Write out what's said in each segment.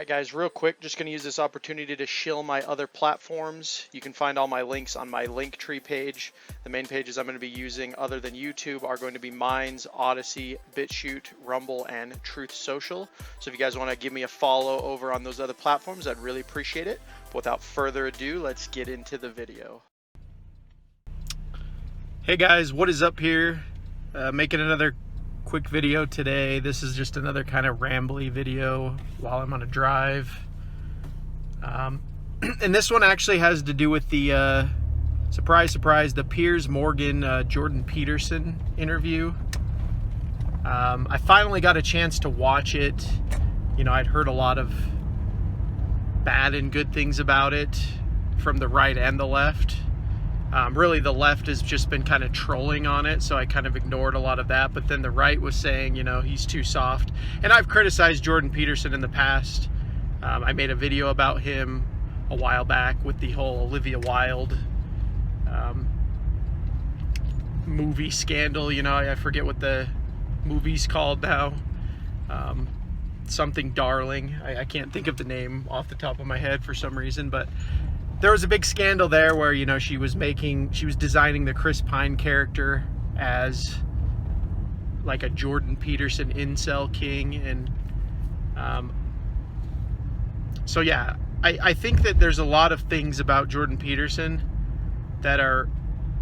Guys, real quick, just going to use this opportunity to shill my other platforms. You can find all my links on my Linktree page. The main pages I'm going to be using other than YouTube are going to be Minds, Odyssey, BitChute, Rumble, and Truth Social. So if you guys want to give me a follow over on those other platforms, I'd really appreciate it. But without further ado, let's get into the video. Hey guys, what is up here? Making another quick video today. This is just another kind of rambly video while I'm on a drive. And this one actually has to do with the, surprise, surprise, the Piers Morgan, Jordan Peterson interview. I finally got a chance to watch it. You know, I'd heard a lot of bad and good things about it from the right and the left. Really, the left has just been kind of trolling on it, so I kind of ignored a lot of that. But then the right was saying, you know, he's too soft. And I've criticized Jordan Peterson in the past. I made a video about him a while back with the whole Olivia Wilde movie scandal. You know, I forget what the movie's called now. Something Darling. I can't think of the name off the top of my head for some reason, but there was a big scandal there where, you know, she was designing the Chris Pine character as like a Jordan Peterson incel king. And so yeah, I think that there's a lot of things about Jordan Peterson that are,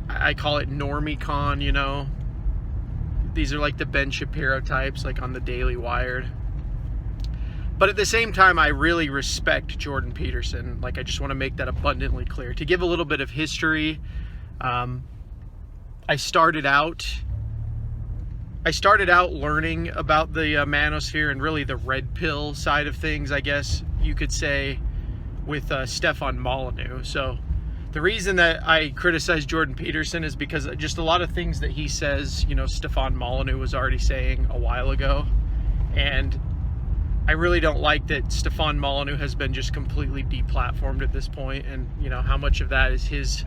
I call it normie con, you know. These are like the Ben Shapiro types, like on the Daily Wired. But at the same time, I really respect Jordan Peterson. Like, I just want to make that abundantly clear. To give a little bit of history, I started out learning about the manosphere and really the red pill side of things, I guess you could say, with Stefan Molyneux. So the reason that I criticize Jordan Peterson is because just a lot of things that he says, you know, Stefan Molyneux was already saying a while ago. And I really don't like that Stefan Molyneux has been just completely deplatformed at this point, and you know how much of that is his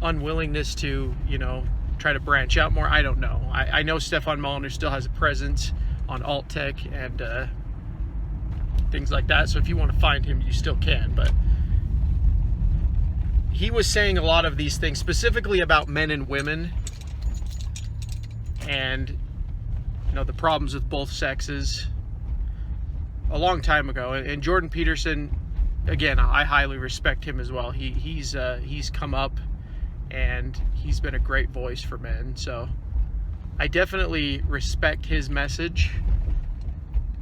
unwillingness to, you know, try to branch out more. I don't know. I know Stefan Molyneux still has a presence on alt tech and things like that, so if you want to find him, you still can. But he was saying a lot of these things specifically about men and women, and you know the problems with both sexes, a long time ago. And Jordan Peterson, again, I highly respect him as well. He's come up and he's been a great voice for men. So I definitely respect his message,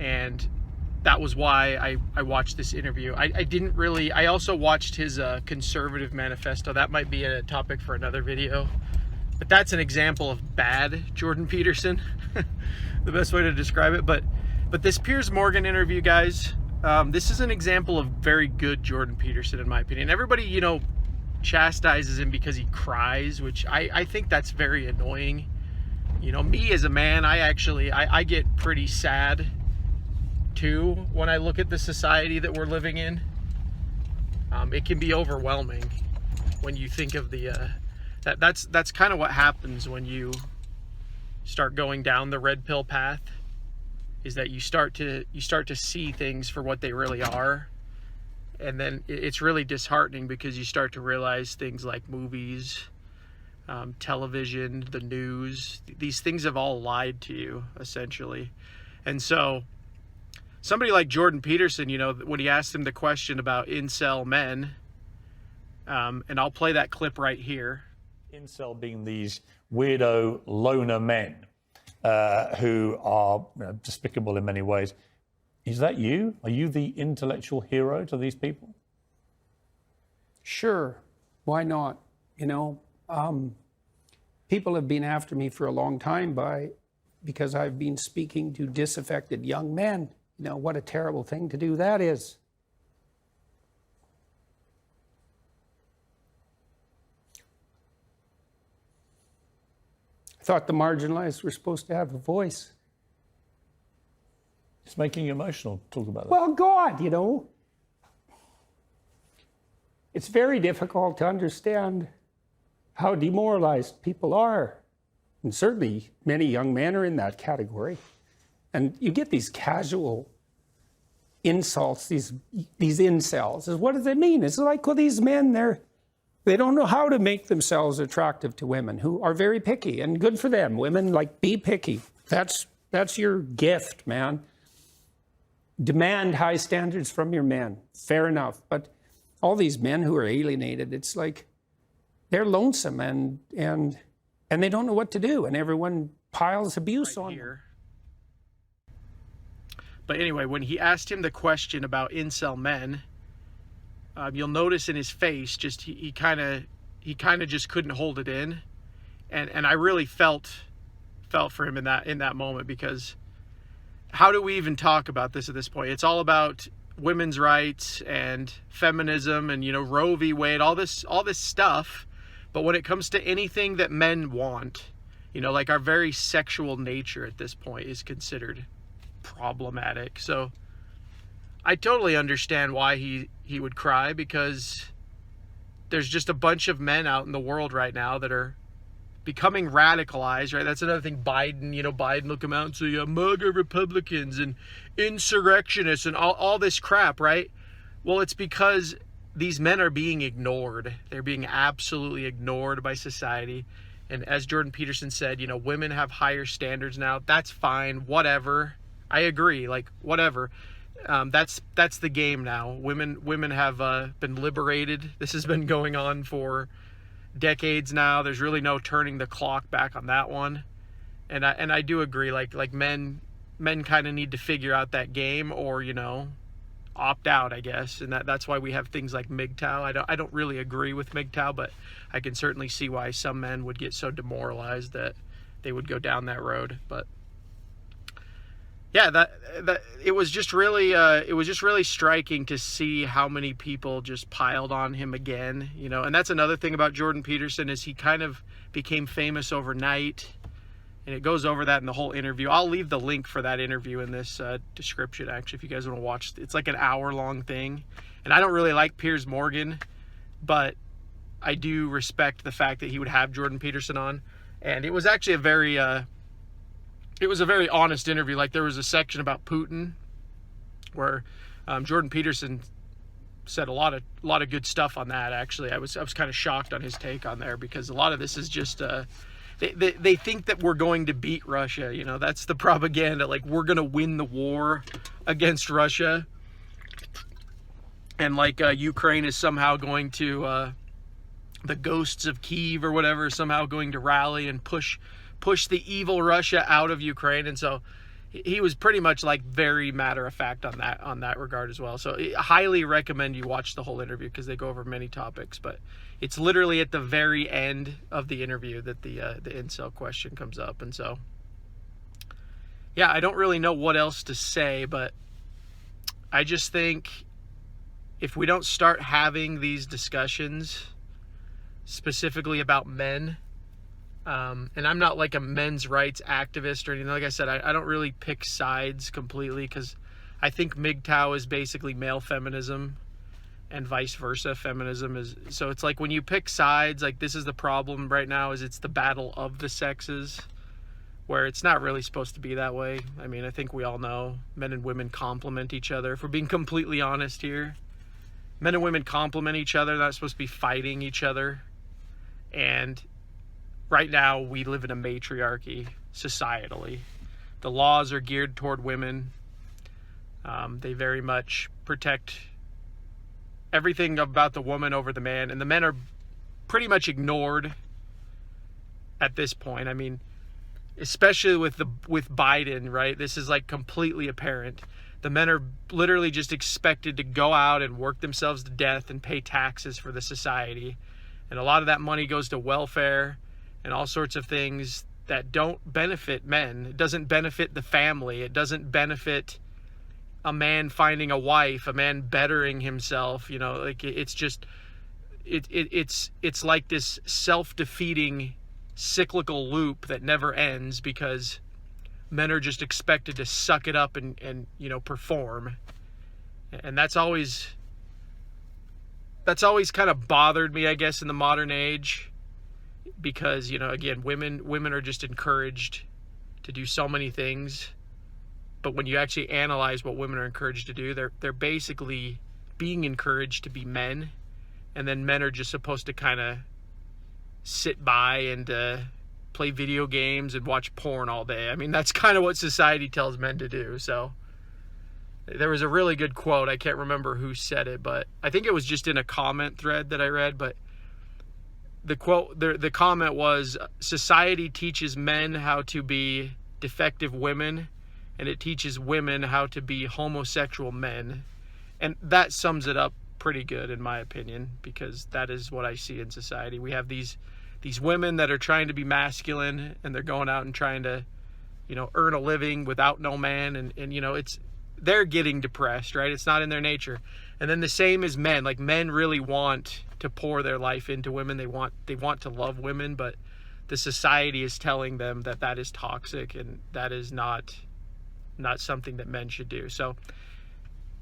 and that was why I watched this interview. I also watched his conservative manifesto. That might be a topic for another video, but that's an example of bad Jordan Peterson. The best way to describe it. But this Piers Morgan interview, guys, this is an example of very good Jordan Peterson, in my opinion. Everybody, you know, chastises him because he cries, which I think that's very annoying. You know, me as a man, I get pretty sad too when I look at the society that we're living in. It can be overwhelming when you think of the that's kind of what happens when you start going down the red pill path. Is that you start to see things for what they really are, and then it's really disheartening because you start to realize things like movies, television, the news, these things have all lied to you essentially. And so somebody like Jordan Peterson, you know, when he asked him the question about incel men, and I'll play that clip right here. Incel being these weirdo loner men. Who are, you know, despicable in many ways. Is that you? Are you the intellectual hero to these people? Sure. Why not? You know, people have been after me for a long time because I've been speaking to disaffected young men. You know, what a terrible thing to do that is. I thought the marginalized were supposed to have a voice. It's making you emotional. Talk about that. Well, God, you know, it's very difficult to understand how demoralized people are. And certainly many young men are in that category. And you get these casual insults, these incels. What does it mean? It's like, well, these men, they don't know how to make themselves attractive to women who are very picky, and good for them. Women, like, be picky. That's your gift, man. Demand high standards from your men. Fair enough. But all these men who are alienated, it's like they're lonesome and they don't know what to do, and everyone piles abuse on them. But anyway, when he asked him the question about incel men, you'll notice in his face, just he kind of just couldn't hold it in, and I really felt for him in that moment, because how do we even talk about this at this point? It's all about women's rights and feminism and, you know, Roe v. Wade, all this stuff. But when it comes to anything that men want, you know, like our very sexual nature at this point is considered problematic. So I totally understand why he would cry, because there's just a bunch of men out in the world right now that are becoming radicalized, right? That's another thing. Biden will come out and say, MAGA Republicans and insurrectionists and all this crap, right? Well, it's because these men are being ignored. They're being absolutely ignored by society. And as Jordan Peterson said, you know, women have higher standards now. That's fine. Whatever. I agree. Like, whatever. That's the game now. Women have been liberated. This has been going on for decades now. There's really no turning the clock back on that one. And I do agree. Like men kind of need to figure out that game, or, you know, opt out, I guess. And that's why we have things like MGTOW. I don't really agree with MGTOW, but I can certainly see why some men would get so demoralized that they would go down that road. But yeah, that it was just really striking to see how many people just piled on him again, you know. And that's another thing about Jordan Peterson, is he kind of became famous overnight, and it goes over that in the whole interview. I'll leave the link for that interview in this description, actually, if you guys want to watch. It's like an hour-long thing, and I don't really like Piers Morgan, but I do respect the fact that he would have Jordan Peterson on, and it was actually a very honest interview. Like, there was a section about Putin where Jordan Peterson said a lot of good stuff on that. Actually, I was kind of shocked on his take on there, because a lot of this is just they think that we're going to beat Russia. You know, that's the propaganda. Like, we're going to win the war against Russia, and like Ukraine is somehow going to the ghosts of Kyiv or whatever, somehow going to rally and push the evil Russia out of Ukraine. And so he was pretty much like very matter of fact on that regard as well. So I highly recommend you watch the whole interview, because they go over many topics. But it's literally at the very end of the interview that the incel question comes up. And so, yeah, I don't really know what else to say, but I just think if we don't start having these discussions specifically about men, and I'm not like a men's rights activist or anything. Like I said, I don't really pick sides completely, because I think MGTOW is basically male feminism and vice versa. Feminism is, so it's like when you pick sides, like this is the problem right now, is it's the battle of the sexes, where it's not really supposed to be that way. I mean, I think we all know men and women complement each other. If we're being completely honest here, men and women complement each other. They're not supposed to be fighting each other. And right now, we live in a matriarchy societally. The laws are geared toward women. They very much protect everything about the woman over the man, and the men are pretty much ignored at this point. I mean, especially with Biden, right? This is like completely apparent. The men are literally just expected to go out and work themselves to death and pay taxes for the society. And a lot of that money goes to welfare and all sorts of things that don't benefit men. It doesn't benefit the family. It doesn't benefit a man finding a wife, a man bettering himself. You know, like it's just, it's like this self-defeating cyclical loop that never ends, because men are just expected to suck it up and you know, perform. And that's always kind of bothered me, I guess, in the modern age, because, you know, again, women are just encouraged to do so many things, But when you actually analyze what women are encouraged to do, they're basically being encouraged to be men, and then men are just supposed to kind of sit by and play video games and watch porn all day. I mean, that's kind of what society tells men to do. So there was a really good quote. I can't remember who said it, but I think it was just in a comment thread that I read. But the quote, the comment was, society teaches men how to be defective women, and it teaches women how to be homosexual men. And that sums it up pretty good, in my opinion, because that is what I see in society. We have these women that are trying to be masculine, and they're going out and trying to, earn a living without no man, and they're getting depressed, right? It's not in their nature. And then the same as men. Like, men really want to pour their life into women. They want to love women, but the society is telling them that is toxic, and that is not something that men should do. So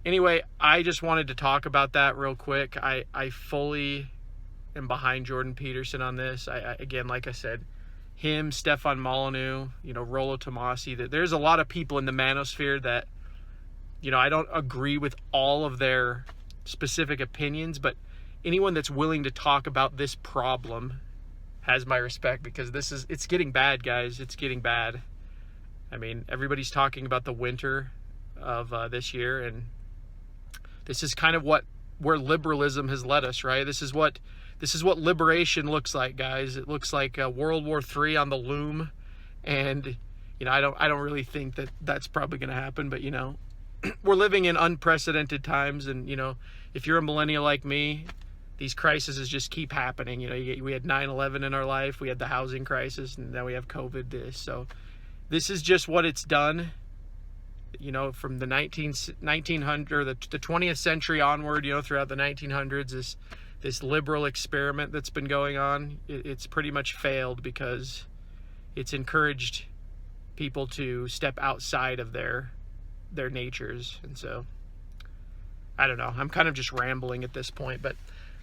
anyway, I just wanted to talk about that real quick. I fully am behind Jordan Peterson on this. I again, like I said, him, Stefan Molyneux, Rollo Tomasi, there's a lot of people in the manosphere that, I don't agree with all of their specific opinions, but anyone that's willing to talk about this problem has my respect, because it's getting bad, guys. It's getting bad. I mean, everybody's talking about the winter of this year, and this is kind of where liberalism has led us, right? This is what liberation looks like, guys. It looks like World War III on the loom, and I don't really think that's probably going to happen, but we're living in unprecedented times, and if you're a millennial like me, these crises just keep happening. We had 9/11 in our life, we had the housing crisis, and now we have COVID. So this is just what it's done. From the 1900 or the 20th century onward, throughout the 1900s, this liberal experiment that's been going on, it's pretty much failed, because it's encouraged people to step outside of their natures. And so I don't know, I'm kind of just rambling at this point, but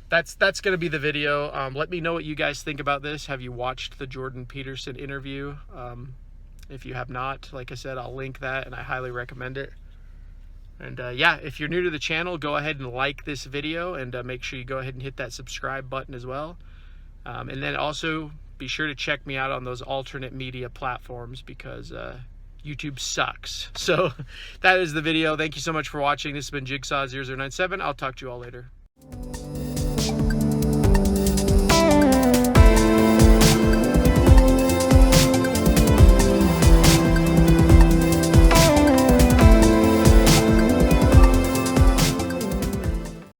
that's going to be the video. Let me know what you guys think about this. Have you watched the Jordan Peterson interview? If you have not, like I said, I'll link that, and I highly recommend it. And yeah, if you're new to the channel, go ahead and like this video, and make sure you go ahead and hit that subscribe button as well. And then also be sure to check me out on those alternate media platforms, because YouTube sucks. So that is the video. Thank you so much for watching. This has been Jigsaw 0097. I'll talk to you all later.